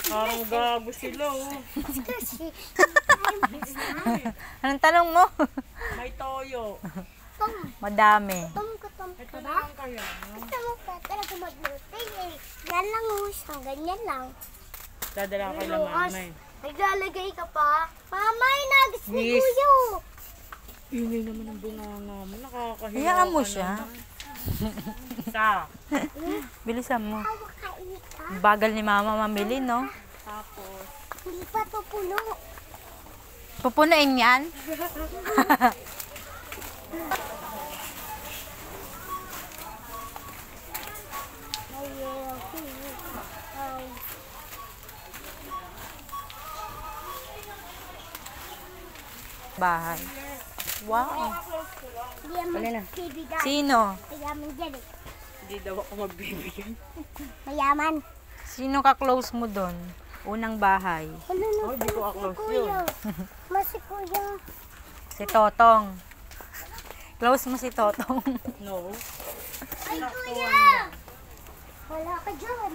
Parang gago sila, oh. Anong tanong mo? May toyo. Madami. Ito na lang kaya. Gusto mo pa talaga magluto eh. Yan lang usang, ganyan lang. Dadala ko kay la mama eh. Naglalagay ka pa? Mama, inagis ni Yes. Kuya. Ingay naman ang bunganga mo. Nakakahiya. Hayaan mo ka siya. naman. Isa. Bilisan mo. Hawak ka, ka. Bagal ni mama mamili, no? Tapos. Hindi pa to puno. Pupunuin yan? Bahay. Wow. Hindi naman bibigyan. Sino? Mayaman dyan eh. Hindi daw ako magbibigyan. Mayaman. Sino ka-close mo doon? Unang bahay. Ano na Oh, di ko si ka-close Kuya? yun. Mas si Kuya. Si Totong. Close mo si Totong. No. Ay, Kuya! Wala ka dyan.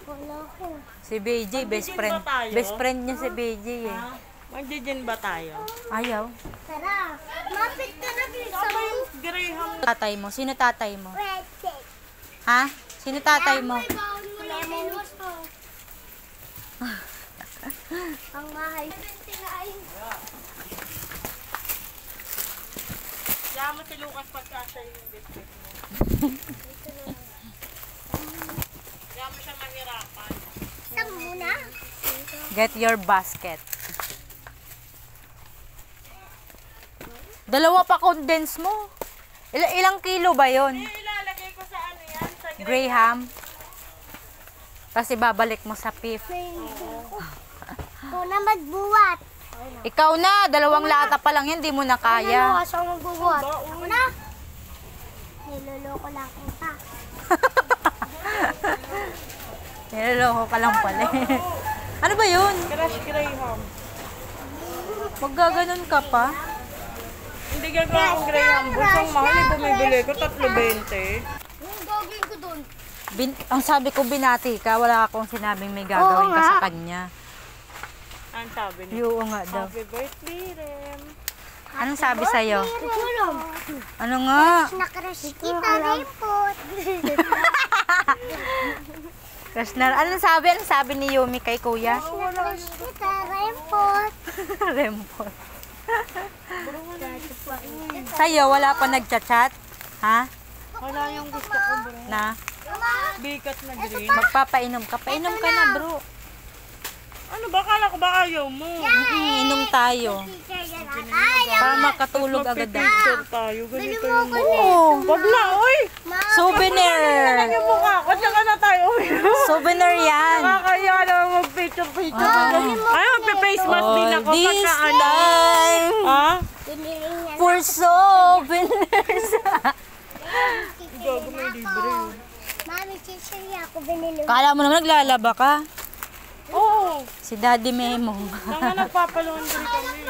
Wala ka. Si BJ, best Magiging friend. ba tayo? Best friend niya si BJ eh. Ha? Magdidyan ba tayo? Ayaw. Tara. Mapit ka na din sa Graham. Tatay mo. Sino tatay mo? red cake. Ha? Sino tatay mo? Lemon gusto. Ang mahal. Kaya mo si Lucas pagkasa yung biscuit mo. Kaya mo siya mahirapan. Isang muna. Get your basket. Dalawa pa condense mo. Ilang kilo ba yon? Ilalagay ko sa ano yan? Sa Graham. Tapos ibabalik mo sa pif. Ito na magbuwat. Ikaw na, dalawang lata pa lang yan, di mo na Ano kaya. kasi ang magbuwat? Ako na. Niloloko lang kita. Niloloko ka lang pala eh. Ano ba yun? Crush Graham. Maggaganon ka pa? Hindi gagawa akong Graham. Busang mahal eh, bumibili ko 3.20. Yung gagawin ko doon. Ang sabi ko binati ka, wala akong sinabing may gagawin Oo ka nga. sa kanya. Ang sabi niya. Oo nga daw. Happy birthday, Rem. Anong sabi sa'yo? Tulong. Ano nga? Nakrush kita rin po. Crush na. Anong sabi? Anong sabi ni Yumi kay kuya? Nakrush kita rin po. Rempot. Sa'yo, wala pa nagchat-chat? Ha? Wala yung gusto ko, bro. Na? Bigat na drink. Magpapainom ka. Painom ka na, bro. Ano ba? Kala ko ba ayaw mo? Inom tayo. Para makatulog agad na. Picture tayo. Ganito yung mukha. Oo. Wag na, oy! Souvenir. Yung mukha ko, tsaka na tayo. Souvenir yan. Nakakaya naman mag-picture. Ay, magpe-face mask din ako This pagka ano. time Ha? for souvenirs. Gago may libre yun. Mami, chichiri ako binili. Kala mo naman naglalaba ka? Oo. Si Daddy Memong. Tanga nagpapalaundry kami.